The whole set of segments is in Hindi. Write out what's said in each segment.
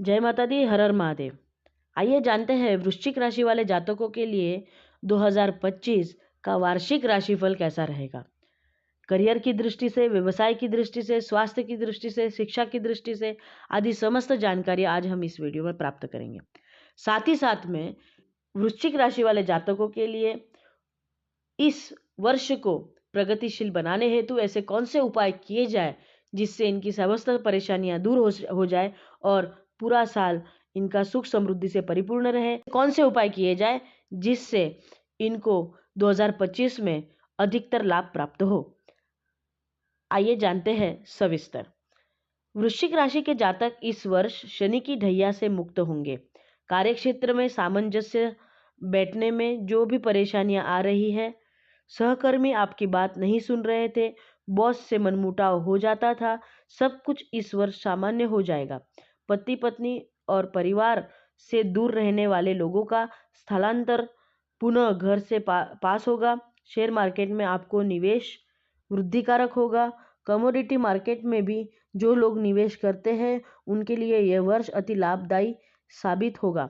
जय माता दी, हर हर महादेव। आइए जानते हैं वृश्चिक राशि वाले जातकों के लिए 2025 का वार्षिक राशिफल कैसा रहेगा। करियर की दृष्टि से, व्यवसाय की दृष्टि से, स्वास्थ्य की दृष्टि से, शिक्षा की दृष्टि से आदि समस्त जानकारी आज हम इस वीडियो में प्राप्त करेंगे। साथ ही साथ में वृश्चिक राशि वाले जातकों के लिए इस वर्ष को प्रगतिशील बनाने हेतु ऐसे कौन से उपाय किए जाए जिससे इनकी समस्त परेशानियां दूर हो जाए और पूरा साल इनका सुख समृद्धि से परिपूर्ण रहे। कौन से उपाय किए जाए जिससे इनको 2025 में अधिकतर लाभ प्राप्त हो, आइए जानते हैं सविस्तर। वृश्चिक राशि के जातक इस वर्ष शनि की ढैया से मुक्त होंगे। कार्यक्षेत्र में सामंजस्य बैठने में जो भी परेशानियां आ रही है, सहकर्मी आपकी बात नहीं सुन रहे थे, बॉस से मनमुटाव हो जाता था, सब कुछ इस वर्ष सामान्य हो जाएगा। पति पत्नी और परिवार से दूर रहने वाले लोगों का स्थलांतर पुनः घर से पास होगा। शेयर मार्केट में आपको निवेश वृद्धिकारक होगा। कमोडिटी मार्केट में भी जो लोग निवेश करते हैं उनके लिए यह वर्ष अति लाभदायी साबित होगा।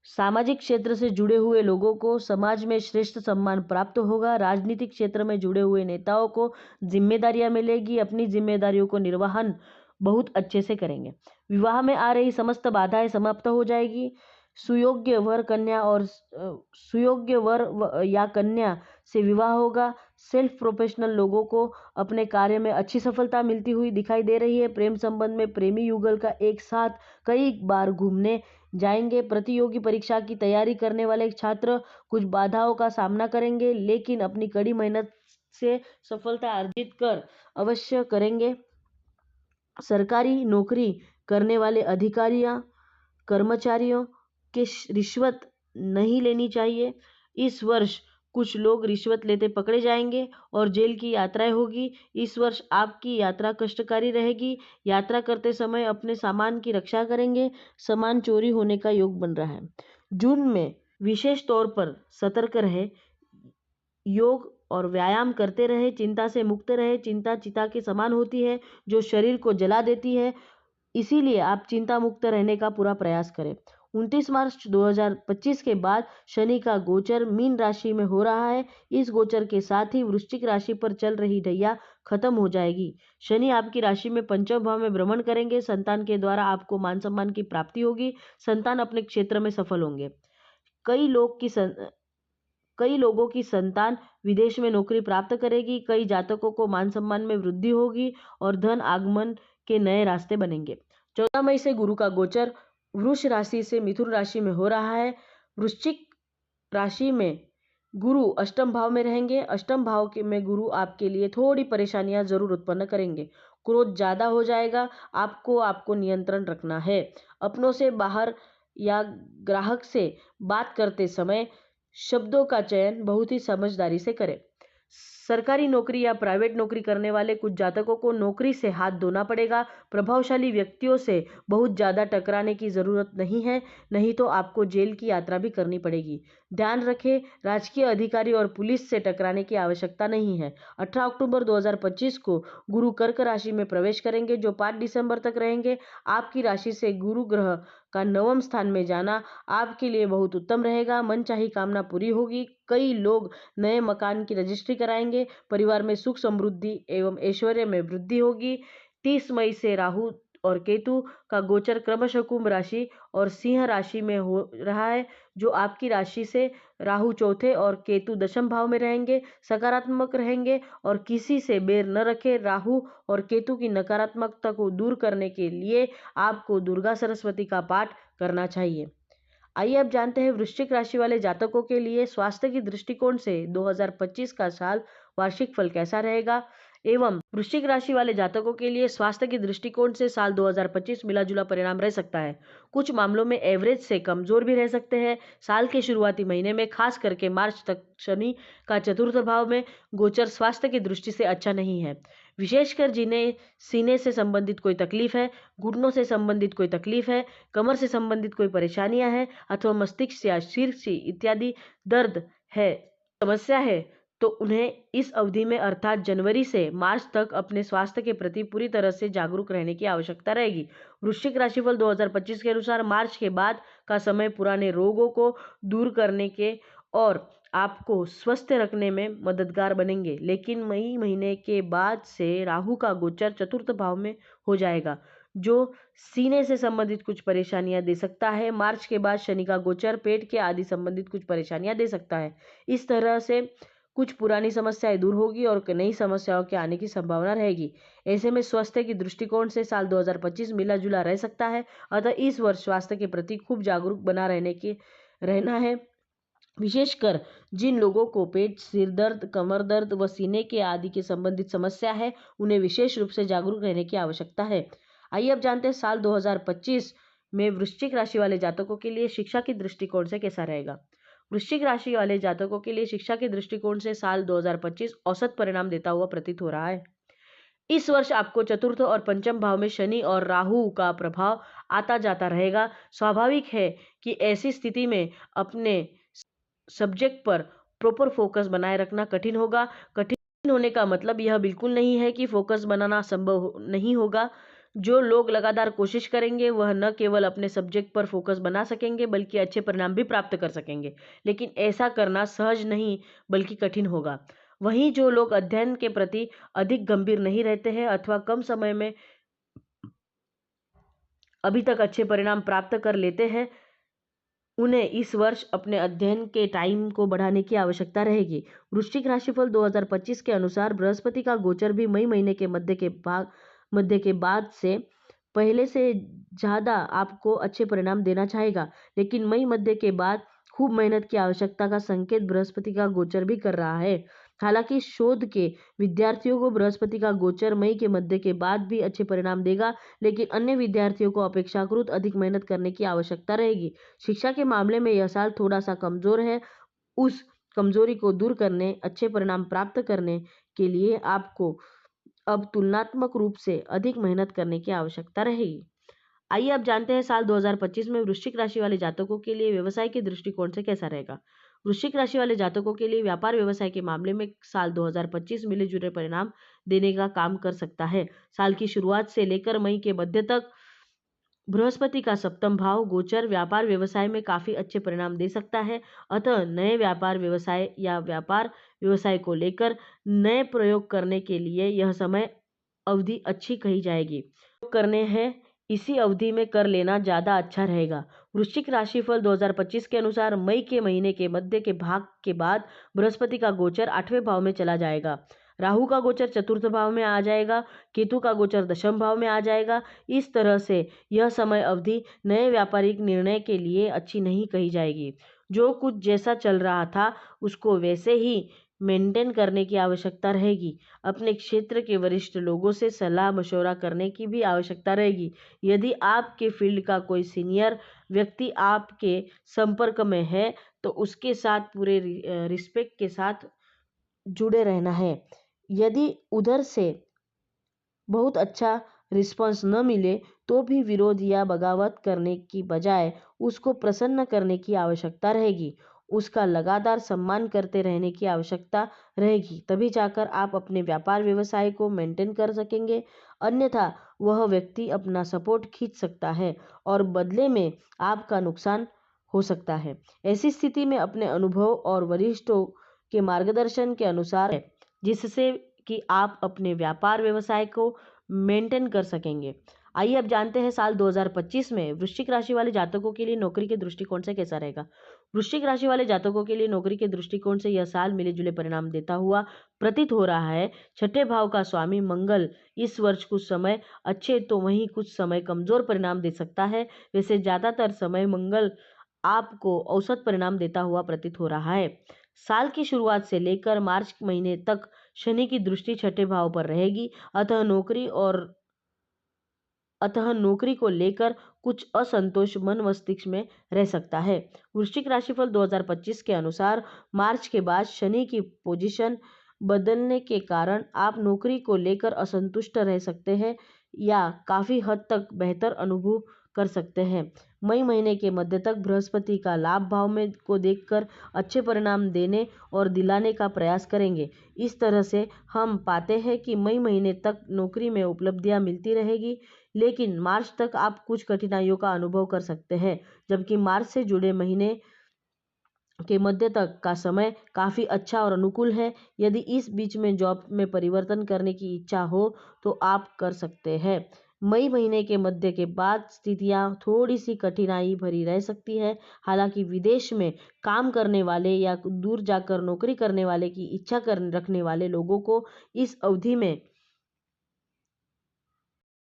सामाजिक क्षेत्र से जुड़े हुए लोगों को समाज में श्रेष्ठ सम्मान प्राप्त होगा। राजनीतिक क्षेत्र में जुड़े हुए नेताओं को जिम्मेदारियां मिलेगी, अपनी जिम्मेदारियों को निर्वहन बहुत अच्छे से करेंगे। विवाह में आ रही समस्त बाधाएं समाप्त हो जाएगी। सुयोग्य वर कन्या और सुयोग्य वर या कन्या से विवाह होगा। सेल्फ प्रोफेशनल लोगों को अपने कार्य में अच्छी सफलता मिलती हुई दिखाई दे रही है। प्रेम संबंध में प्रेमी युगल का एक साथ कई बार घूमने जाएंगे। प्रतियोगी परीक्षा की तैयारी करने वाले छात्र कुछ बाधाओं का सामना करेंगे, लेकिन अपनी कड़ी मेहनत से सफलता अर्जित कर अवश्य करेंगे। सरकारी नौकरी करने वाले अधिकारियों कर्मचारियों के रिश्वत नहीं लेनी चाहिए। इस वर्ष कुछ लोग रिश्वत लेते पकड़े जाएंगे और जेल की यात्राएं होगी। इस वर्ष आपकी यात्रा कष्टकारी रहेगी। यात्रा करते समय अपने सामान की रक्षा करेंगे। सामान चोरी होने का योग बन रहा है। जून में विशेष तौर पर सतर्क रहे, योग और व्यायाम करते रहे, चिंता से मुक्त रहे। चिंता चिता के समान होती है जो शरीर को जला देती है, इसीलिए आप चिंता मुक्त रहने का पूरा प्रयास करें। 29 मार्च 2025 के बाद शनि का गोचर मीन राशि में हो रहा है। इस गोचर के साथ ही वृश्चिक राशि पर चल रही ढैया खत्म हो जाएगी। शनि आपकी राशि में पंचम भाव में भ्रमण करेंगे। संतान के द्वारा आपको मान सम्मान की प्राप्ति होगी। संतान अपने क्षेत्र में सफल होंगे। कई लोगों की संतान विदेश में नौकरी प्राप्त करेगी। कई जातकों को मान सम्मान में वृद्धि होगी और धन आगमन के नए रास्ते बनेंगे। 14 मई से गुरु का गोचर वृष राशि से मिथुन राशि में हो रहा है। वृश्चिक राशि में गुरु अष्टम भाव में रहेंगे। अष्टम भाव में गुरु आपके लिए थोड़ी परेशानियां जरूर उत्पन्न करेंगे। क्रोध ज्यादा हो जाएगा। आपको नियंत्रण रखना है। अपनों से बाहर या ग्राहक से बात करते समय शब्दों का चयन बहुत ही समझदारी से करें। सरकारी नौकरी या प्राइवेट नौकरी करने वाले कुछ जातकों को नौकरी से हाथ धोना पड़ेगा। प्रभावशाली व्यक्तियों से बहुत ज़्यादा टकराने की ज़रूरत नहीं है, नहीं तो आपको जेल की यात्रा भी करनी पड़ेगी। ध्यान रखें, राजकीय अधिकारी और पुलिस से टकराने की आवश्यकता नहीं है। 18 अक्टूबर 2025 को गुरु कर्क राशि में प्रवेश करेंगे जो 5 दिसंबर तक रहेंगे। आपकी राशि से गुरु ग्रह का 9वें स्थान में जाना आपके लिए बहुत उत्तम रहेगा। मनचाही कामना पूरी होगी। कई लोग नए मकान की रजिस्ट्री कराएंगे। परिवार में सुख समृद्धि एवं ऐश्वर्य में वृद्धि होगी। 30 मई से राहु और केतु का गोचर क्रमशः कुंभ राशि और सिंह राशि में हो रहा है, जो आपकी राशि से राहु चौथे और केतु दशम भाव में रहेंगे। सकारात्मक रहेंगे और किसी से बैर न रखें। राहु और केतु की नकारात्मकता को दूर करने के लिए आपको दुर्गा सरस्वती का पाठ करना चाहिए। आइए अब जानते हैं वृश्चिक राशि वाले जातकों के लिए स्वास्थ्य की दृष्टिकोण से 2025 का साल वार्षिक फल कैसा रहेगा एवं वृश्चिक राशि वाले जातकों के लिए स्वास्थ्य की दृष्टिकोण से साल 2025 मिला जुला परिणाम रह सकता है। कुछ मामलों में एवरेज से कमजोर भी रह सकते हैं। साल के शुरुआती महीने में खास करके मार्च तक शनि का चतुर्थ भाव में गोचर स्वास्थ्य की दृष्टि से अच्छा नहीं है। विशेषकर जिन्हें सीने से संबंधित कोई तकलीफ है, घुटनों से संबंधित कोई तकलीफ है, कमर से संबंधित कोई परेशानियां हैं अथवा मस्तिष्क या शीर्ष इत्यादि दर्द है, समस्या है, तो उन्हें इस अवधि में अर्थात जनवरी से मार्च तक अपने स्वास्थ्य के प्रति पूरी तरह से जागरूक रहने की आवश्यकता रहेगी। वृश्चिक राशिफल 2025 के अनुसार मार्च के बाद का समय पुराने रोगों को दूर करने के और आपको स्वस्थ रखने में मददगार बनेंगे। लेकिन मई महीने के बाद से राहु का गोचर चतुर्थ भाव में हो जाएगा, जो सीने से संबंधित कुछ परेशानियां दे सकता है। मार्च के बाद शनि का गोचर पेट के आदि संबंधित कुछ परेशानियां दे सकता है। इस तरह से कुछ पुरानी समस्याएं दूर होगी और नई समस्याओं के आने की संभावना रहेगी। ऐसे में स्वास्थ्य की दृष्टिकोण से साल 2025 मिला जुला रह सकता है। अतः इस वर्ष स्वास्थ्य के प्रति खूब जागरूक बना रहना है। विशेषकर जिन लोगों को पेट, सिर दर्द, कमर दर्द व सीने के आदि के संबंधित समस्या है, उन्हें विशेष रूप से जागरूक रहने की आवश्यकता है। आइए अब जानते हैं साल 2025 में वृश्चिक राशि वाले जातकों के लिए शिक्षा की दृष्टिकोण से कैसा रहेगा। वृश्चिक राशि वाले जातकों के लिए शिक्षा के दृष्टिकोण से साल 2025 औसत परिणाम देता हुआ प्रतीत हो रहा है। इस वर्ष आपको चतुर्थ और पंचम भाव में शनि और राहु का प्रभाव आता जाता रहेगा। स्वाभाविक है कि ऐसी स्थिति में अपने सब्जेक्ट पर प्रॉपर फोकस बनाए रखना कठिन होगा। कठिन होने का मतलब यह बिल्कुल नहीं है कि फोकस बनाना संभव नहीं होगा। जो लोग लगातार कोशिश करेंगे वह न केवल अपने सब्जेक्ट पर फोकस बना सकेंगे बल्कि अच्छे परिणाम भी प्राप्त कर सकेंगे, लेकिन ऐसा करना सहज नहीं बल्कि कठिन होगा। वहीं जो लोग अध्ययन के प्रति अधिक गंभीर नहीं रहते हैं अथवा कम समय में अभी तक अच्छे परिणाम प्राप्त कर लेते हैं, उन्हें इस वर्ष अपने अध्ययन के टाइम को बढ़ाने की आवश्यकता रहेगी। वृश्चिक राशिफल 2025 के अनुसार बृहस्पति का गोचर भी मई महीने के मध्य के बाद से पहले से ज़्यादा आपको अच्छे परिणाम देना चाहेगा, लेकिन मई मध्य के बाद खूब मेहनत की आवश्यकता का संकेत बृहस्पति का गोचर भी कर रहा है। हालांकि शोध के विद्यार्थियों को बृहस्पति का गोचर मई के मध्य के बाद भी अच्छे परिणाम देगा, लेकिन अन्य विद्यार्थियों को अपेक्षाकृत अधिक मेहनत करने की आवश्यकता रहेगी। शिक्षा के मामले में यह साल थोड़ा सा कमजोर है। उस कमजोरी को दूर करने, अच्छे परिणाम प्राप्त करने के लिए आपको अब तुलनात्मक रूप से अधिक मेहनत करने की आवश्यकता रहेगी। आइए अब जानते हैं साल 2025 में वृश्चिक राशि वाले जातकों के लिए व्यवसाय के दृष्टिकोण से कैसा रहेगा। वृश्चिक राशि वाले जातकों के लिए व्यापार व्यवसाय के मामले में साल 2025 मिले जुले परिणाम देने का काम कर सकता है। साल की शुरुआत से लेकर मई के मध्य तक बृहस्पति का सप्तम भाव गोचर व्यापार व्यवसाय में काफी अच्छे परिणाम दे सकता है। अतः नए व्यापार व्यवसाय या व्यापार व्यवसाय को लेकर नए प्रयोग करने के लिए यह समय अवधि अच्छी कही जाएगी। करने हैं इसी अवधि में कर लेना ज्यादा अच्छा रहेगा। वृश्चिक राशिफल 2025 के अनुसार मई के महीने के मध्य के भाग के बाद बृहस्पति का गोचर 8वें भाव में चला जाएगा। राहु का गोचर चतुर्थ भाव में आ जाएगा। केतु का गोचर दशम भाव में आ जाएगा। इस तरह से यह समय अवधि नए व्यापारिक निर्णय के लिए अच्छी नहीं कही जाएगी। जो कुछ जैसा चल रहा था उसको वैसे ही मेंटेन करने की आवश्यकता रहेगी। अपने क्षेत्र के वरिष्ठ लोगों से सलाह मशवरा करने की भी आवश्यकता रहेगी। यदि आपके फील्ड का कोई सीनियर व्यक्ति आपके संपर्क में है तो उसके साथ पूरे रिस्पेक्ट के साथ जुड़े रहना है। यदि उधर से बहुत अच्छा रिस्पांस न मिले तो भी विरोध या बगावत करने की बजाय उसको प्रसन्न करने की आवश्यकता रहेगी। उसका लगातार सम्मान करते रहने की आवश्यकता रहेगी, तभी जाकर आप अपने व्यापार व्यवसाय को मेंटेन कर सकेंगे। अन्यथा वह व्यक्ति अपना सपोर्ट खींच सकता है और बदले में आपका नुकसान हो सकता है। ऐसी स्थिति में अपने अनुभव और वरिष्ठों के मार्गदर्शन के अनुसार है, जिससे कि आप अपने व्यापार व्यवसाय को मेंटेन कर सकेंगे। आइए अब जानते हैं साल 2025 में वृश्चिक राशि वाले जातकों के लिए नौकरी के दृष्टिकोण से कैसा रहेगा। वृश्चिक राशि वाले जातकों के लिए नौकरी के दृष्टिकोण से यह साल मिले जुले परिणाम देता हुआ प्रतीत हो रहा है। छठे भाव का स्वामी मंगल इस वर्ष कुछ समय अच्छे तो वहीं कुछ समय कमजोर परिणाम दे सकता है। वैसे ज्यादातर समय मंगल आपको औसत परिणाम देता हुआ प्रतीत हो रहा है। साल की शुरुआत से लेकर मार्च महीने तक शनि की दृष्टि छठे भाव पर रहेगी। अतः नौकरी को लेकर कुछ असंतोष मन मस्तिष्क में रह सकता है। वृश्चिक राशिफल 2025 के अनुसार मार्च के बाद शनि की पोजीशन बदलने के कारण आप नौकरी को लेकर असंतुष्ट रह सकते हैं। या काफ़ी हद तक बेहतर अनुभव कर सकते हैं। मई महीने के मध्य तक बृहस्पति का लाभ भाव में को देखकर अच्छे परिणाम देने और दिलाने का प्रयास करेंगे। इस तरह से हम पाते हैं कि मई महीने तक नौकरी में उपलब्धियां मिलती रहेगी, लेकिन मार्च तक आप कुछ कठिनाइयों का अनुभव कर सकते हैं, जबकि मार्च से जुड़े महीने के मध्य तक का समय काफ़ी अच्छा और अनुकूल है। यदि इस बीच में जॉब में परिवर्तन करने की इच्छा हो तो आप कर सकते हैं। मई महीने के मध्य के बाद स्थितियां थोड़ी सी कठिनाई भरी रह सकती है। हालांकि विदेश में काम करने वाले या दूर जाकर नौकरी करने वाले की इच्छा रखने वाले लोगों को इस अवधि में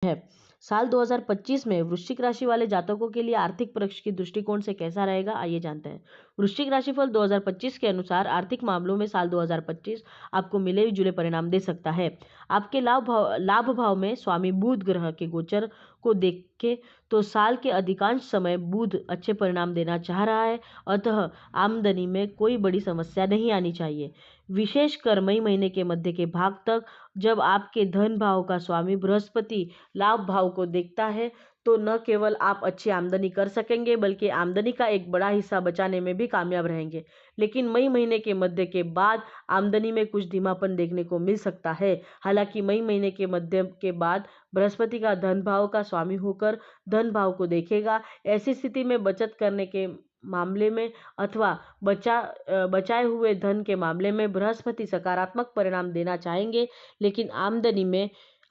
है। साल 2025 में वृश्चिक राशि वाले जातकों के लिए आर्थिक पक्ष की दृष्टिकोण से कैसा रहेगा, आइए जानते हैं। वृश्चिक राशिफल 2025 के अनुसार आर्थिक मामलों में साल 2025 आपको मिले जुले परिणाम दे सकता है। आपके लाभ भाव में स्वामी बुध ग्रह के गोचर को देखें तो साल के अधिकांश समय बुध अच्छे परिणाम देना चाह रहा है, अतः आमदनी में कोई बड़ी समस्या नहीं आनी चाहिए। विशेषकर मई महीने के मध्य के भाग तक जब आपके धन भाव का स्वामी बृहस्पति लाभ भाव को देखता है तो न केवल आप अच्छी आमदनी कर सकेंगे बल्कि आमदनी का एक बड़ा हिस्सा बचाने में भी कामयाब रहेंगे। लेकिन मई महीने के मध्य के बाद आमदनी में कुछ धीमापन देखने को मिल सकता है। हालांकि मई महीने के मध्य के बाद बृहस्पति का धन भाव का स्वामी होकर धन भाव को देखेगा। ऐसी स्थिति में बचत करने के मामले में अथवा बचाए हुए धन के मामले में बृहस्पति सकारात्मक परिणाम देना चाहेंगे, लेकिन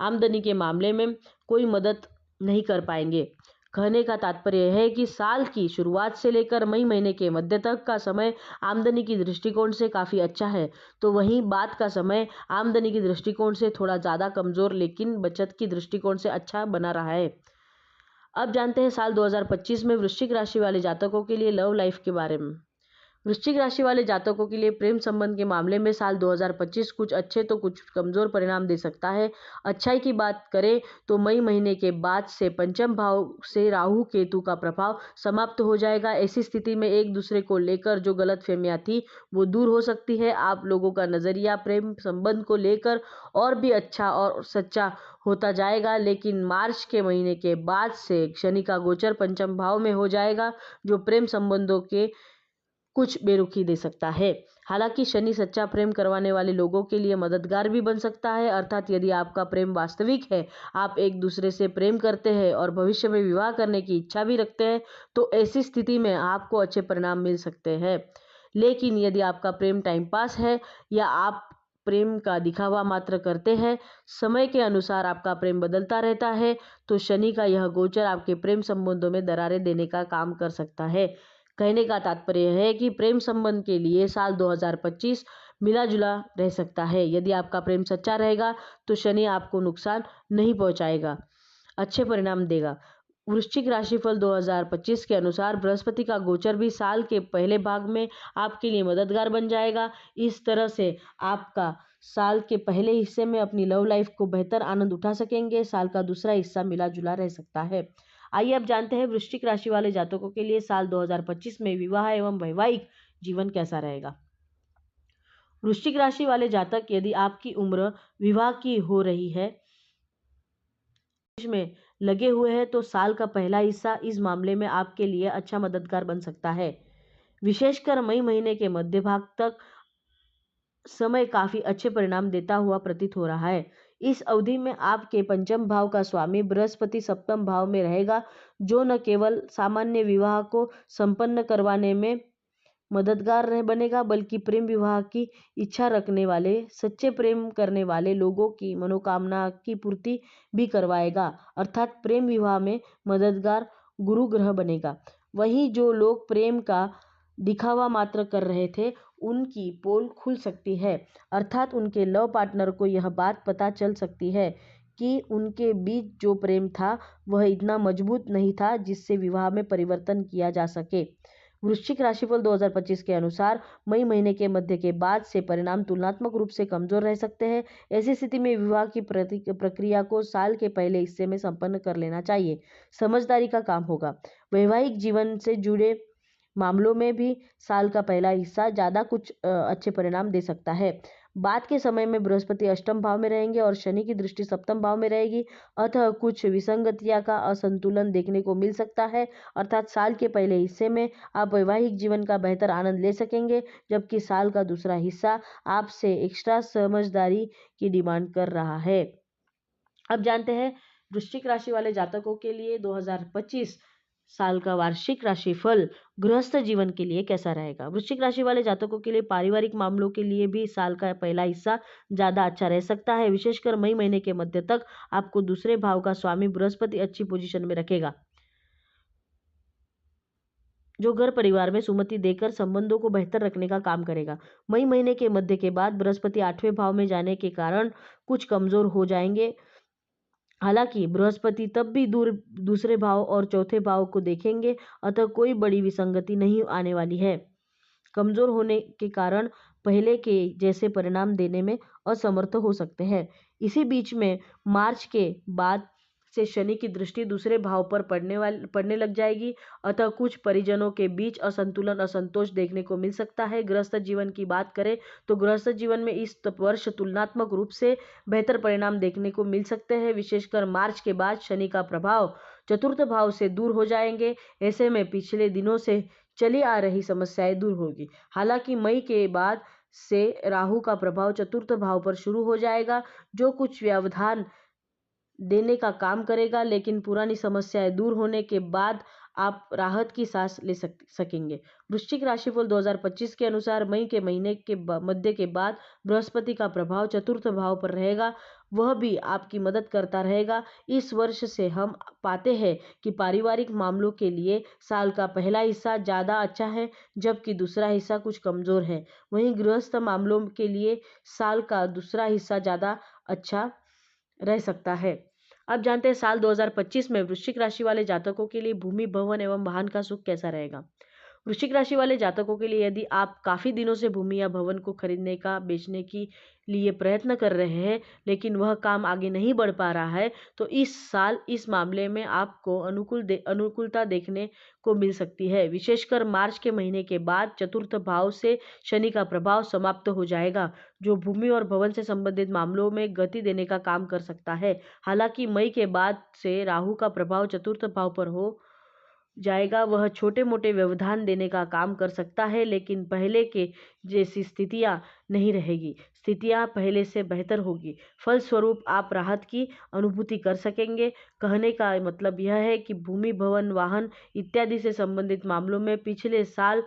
आमदनी के मामले में कोई मदद नहीं कर पाएंगे। कहने का तात्पर्य यह है कि साल की शुरुआत से लेकर मई महीने के मध्य तक का समय आमदनी की दृष्टिकोण से काफ़ी अच्छा है, तो वहीं बाद का समय आमदनी की दृष्टिकोण से थोड़ा ज़्यादा कमज़ोर लेकिन बचत की दृष्टिकोण से अच्छा बना रहा है। अब जानते हैं साल 2025 में वृश्चिक राशि वाले जातकों के लिए लव लाइफ के बारे में। वृश्चिक राशि वाले जातकों के लिए प्रेम संबंध के मामले में साल 2025 कुछ अच्छे तो कुछ कमजोर परिणाम दे सकता है। अच्छाई की बात करें तो मई महीने के बाद से पंचम भाव से राहु केतु का प्रभाव समाप्त हो जाएगा। ऐसी स्थिति में एक दूसरे को लेकर जो गलतफहमियां थी वो दूर हो सकती है। आप लोगों का नजरिया प्रेम संबंध को लेकर और भी अच्छा और सच्चा होता जाएगा। लेकिन मार्च के महीने के बाद से शनि का गोचर पंचम भाव में हो जाएगा, जो प्रेम संबंधों के कुछ बेरुखी दे सकता है। हालांकि शनि सच्चा प्रेम करवाने वाले लोगों के लिए मददगार भी बन सकता है, अर्थात यदि आपका प्रेम वास्तविक है, आप एक दूसरे से प्रेम करते हैं और भविष्य में विवाह करने की इच्छा भी रखते हैं, तो ऐसी स्थिति में आपको अच्छे परिणाम मिल सकते हैं। लेकिन यदि आपका प्रेम टाइम पास है या आप प्रेम का दिखावा मात्र करते हैं, समय के अनुसार आपका प्रेम बदलता रहता है, तो शनि का यह गोचर आपके प्रेम संबंधों में दरारें देने का काम कर सकता है। कहने का तात्पर्य है कि प्रेम संबंध के लिए साल 2025 मिला जुला रह सकता है। यदि आपका प्रेम सच्चा रहेगा तो शनि आपको नुकसान नहीं पहुंचाएगा, अच्छे परिणाम देगा। वृश्चिक राशिफल 2025 के अनुसार बृहस्पति का गोचर भी साल के पहले भाग में आपके लिए मददगार बन जाएगा। इस तरह से आपका साल के पहले हिस्से में अपनी लव लाइफ को बेहतर आनंद उठा सकेंगे। साल का दूसरा हिस्सा मिला जुला रह सकता है। आइए अब जानते हैं वृश्चिक राशि वाले जातकों के लिए साल 2025 में विवाह एवं वैवाहिक जीवन कैसा रहेगा। वृश्चिक राशि वाले जातक, यदि आपकी उम्र विवाह की हो रही है में लगे हुए हैं तो साल का पहला हिस्सा इस मामले में आपके लिए अच्छा मददगार बन सकता है। विशेषकर मई महीने के मध्य भाग तक समय काफी अच्छे परिणाम देता हुआ प्रतीत हो रहा है। इस अवधि में आपके पंचम भाव का स्वामी बृहस्पति सप्तम भाव में रहेगा, जो न केवल सामान्य विवाह को संपन्न करवाने में मददगार बनेगा बल्कि प्रेम विवाह की इच्छा रखने वाले सच्चे प्रेम करने वाले लोगों की मनोकामना की पूर्ति भी करवाएगा, अर्थात प्रेम विवाह में मददगार गुरु ग्रह बनेगा। वहीं जो लोग प्रेम का दिखावा मात्र कर रहे थे उनकी पोल खुल सकती है, अर्थात उनके लव पार्टनर को यह बात पता चल सकती है कि उनके बीच जो प्रेम था वह इतना मजबूत नहीं था जिससे विवाह में परिवर्तन किया जा सके। वृश्चिक राशिफल 2025 के अनुसार मई महीने के मध्य के बाद से परिणाम तुलनात्मक रूप से कमजोर रह सकते हैं। ऐसी स्थिति में विवाह की प्रक्रिया को साल के पहले हिस्से में संपन्न कर लेना चाहिए, समझदारी का काम होगा। वैवाहिक जीवन से जुड़े मामलों में भी साल का पहला हिस्सा ज़्यादा कुछ अच्छे परिणाम दे सकता है। बाद के समय में बृहस्पति अष्टम भाव में रहेंगे और शनि की दृष्टि सप्तम भाव में रहेगी, अतः कुछ विसंगतियां का असंतुलन देखने को मिल सकता है। अर्थात साल के पहले हिस्से में आप वैवाहिक जीवन का बेहतर आनंद ले सकेंगे, जबकि साल का दूसरा हिस्सा आपसे एक्स्ट्रा समझदारी की डिमांड कर रहा है। अब जानते हैं वृश्चिक राशि वाले जातकों के लिए 2025 साल का वार्षिक राशिफल गृहस्थ जीवन के लिए कैसा रहेगा। वृश्चिक राशि वाले जातकों के लिए पारिवारिक मामलों के लिए भी साल का पहला हिस्सा ज्यादा अच्छा रह सकता है। विशेषकर मई महीने के मध्य तक आपको दूसरे भाव का स्वामी बृहस्पति अच्छी पोजीशन में रखेगा, जो घर परिवार में सुमति देकर संबंधों को बेहतर रखने का काम करेगा। मई महीने के मध्य के बाद बृहस्पति 8वें भाव में जाने के कारण कुछ कमजोर हो जाएंगे। हालांकि बृहस्पति तब भी दूसरे भाव और चौथे भाव को देखेंगे, अतः कोई बड़ी विसंगति नहीं आने वाली है। कमजोर होने के कारण पहले के जैसे परिणाम देने में असमर्थ हो सकते हैं। इसी बीच में मार्च के बाद से शनि की दृष्टि दूसरे भाव पर पड़ने लग जाएगी, अतः कुछ परिजनों के बीच असंतुलन असंतोष देखने को मिल सकता है। गृहस्थ जीवन की बात करें तो गृहस्थ जीवन में इस वर्ष तुलनात्मक रूप से बेहतर परिणाम देखने को मिल सकते हैं। विशेषकर मार्च के बाद शनि का प्रभाव चतुर्थ भाव से दूर हो जाएंगे। ऐसे में पिछले दिनों से चली आ रही समस्याएं दूर होगी। हालांकि मई के बाद से राहु का प्रभाव चतुर्थ भाव पर शुरू हो जाएगा, जो कुछ व्यवधान देने का काम करेगा, लेकिन पुरानी समस्याएं दूर होने के बाद आप राहत की सांस ले सकेंगे। वृश्चिक राशिफल 2025 के अनुसार मई के महीने के मध्य के बाद बृहस्पति का प्रभाव चतुर्थ भाव पर रहेगा, वह भी आपकी मदद करता रहेगा। इस वर्ष से हम पाते हैं कि पारिवारिक मामलों के लिए साल का पहला हिस्सा ज़्यादा अच्छा है, जबकि दूसरा हिस्सा कुछ कमज़ोर है। वहीं गृहस्थ मामलों के लिए साल का दूसरा हिस्सा ज़्यादा अच्छा रह सकता है। अब जानते हैं साल 2025 में वृश्चिक राशि वाले जातकों के लिए भूमि, भवन एवं वाहन का सुख कैसा रहेगा। वृश्चिक राशि वाले जातकों के लिए यदि आप काफ़ी दिनों से भूमि या भवन को खरीदने का बेचने के लिए प्रयत्न कर रहे हैं, लेकिन वह काम आगे नहीं बढ़ पा रहा है, तो इस साल इस मामले में आपको अनुकूलता देखने को मिल सकती है। विशेषकर मार्च के महीने के बाद चतुर्थ भाव से शनि का प्रभाव समाप्त हो जाएगा, जो भूमि और भवन से संबंधित मामलों में गति देने का काम कर सकता है। हालांकि मई के बाद से राहु का प्रभाव चतुर्थ भाव पर हो जाएगा, वह छोटे मोटे व्यवधान देने का काम कर सकता है, लेकिन पहले के जैसी स्थितियां नहीं रहेगी। स्थितियां पहले से बेहतर होगी, फलस्वरूप आप राहत की अनुभूति कर सकेंगे। कहने का मतलब यह है कि भूमि, भवन, वाहन इत्यादि से संबंधित मामलों में पिछले साल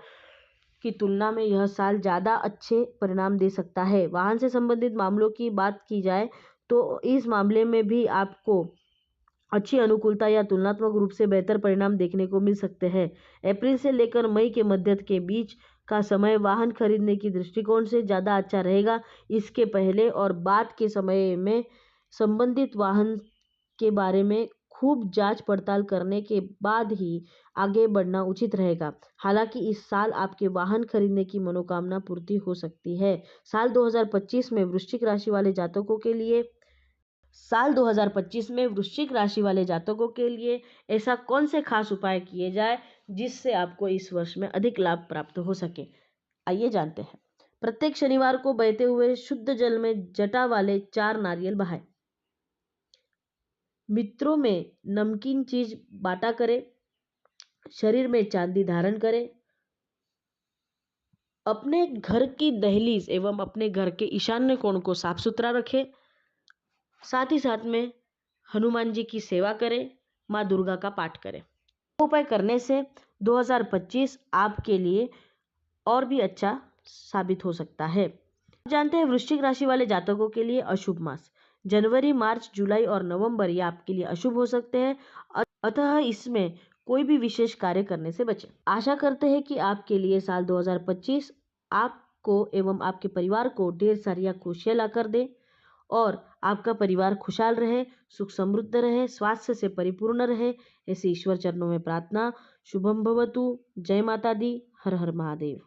की तुलना में यह साल ज़्यादा अच्छे परिणाम दे सकता है। वाहन से संबंधित मामलों की बात की जाए तो इस मामले में भी आपको अच्छी अनुकूलता या तुलनात्मक रूप से बेहतर परिणाम देखने को मिल सकते हैं। अप्रैल से लेकर मई के मध्य के बीच का समय वाहन खरीदने की दृष्टिकोण से ज़्यादा अच्छा रहेगा। इसके पहले और बाद के समय में संबंधित वाहन के बारे में खूब जांच पड़ताल करने के बाद ही आगे बढ़ना उचित रहेगा। हालांकि इस साल आपके वाहन खरीदने की मनोकामना पूर्ति हो सकती है। साल 2025 में वृश्चिक राशि वाले जातकों के लिए ऐसा कौन से खास उपाय किए जाए जिससे आपको इस वर्ष में अधिक लाभ प्राप्त हो सके। आइए जानते हैं। प्रत्येक शनिवार को बहते हुए शुद्ध जल में जटा वाले 4 नारियल बहाएं। मित्रों में नमकीन चीज बांटा करें। शरीर में चांदी धारण करें। अपने घर की दहलीज एवं अपने घर के ईशान्य कोण को साफ सुथरा रखें। साथ ही साथ में हनुमान जी की सेवा करें, माँ दुर्गा का पाठ करें। उपाय करने से 2025 आपके लिए और भी अच्छा साबित हो सकता है। जानते हैं वृश्चिक राशि वाले जातकों के लिए अशुभ मास जनवरी, मार्च, जुलाई और नवंबर ये आपके लिए अशुभ हो सकते हैं, अतः इसमें कोई भी विशेष कार्य करने से बचें। आशा करते हैं कि आपके लिए साल 2025 आपको एवं आपके परिवार को ढेर सारी खुशियां लाकर दे और आपका परिवार खुशहाल रहे, सुख समृद्ध रहे, स्वास्थ्य से परिपूर्ण रहे, ऐसी ईश्वर चरणों में प्रार्थना। शुभम भवतु। जय माता दी। हर हर महादेव।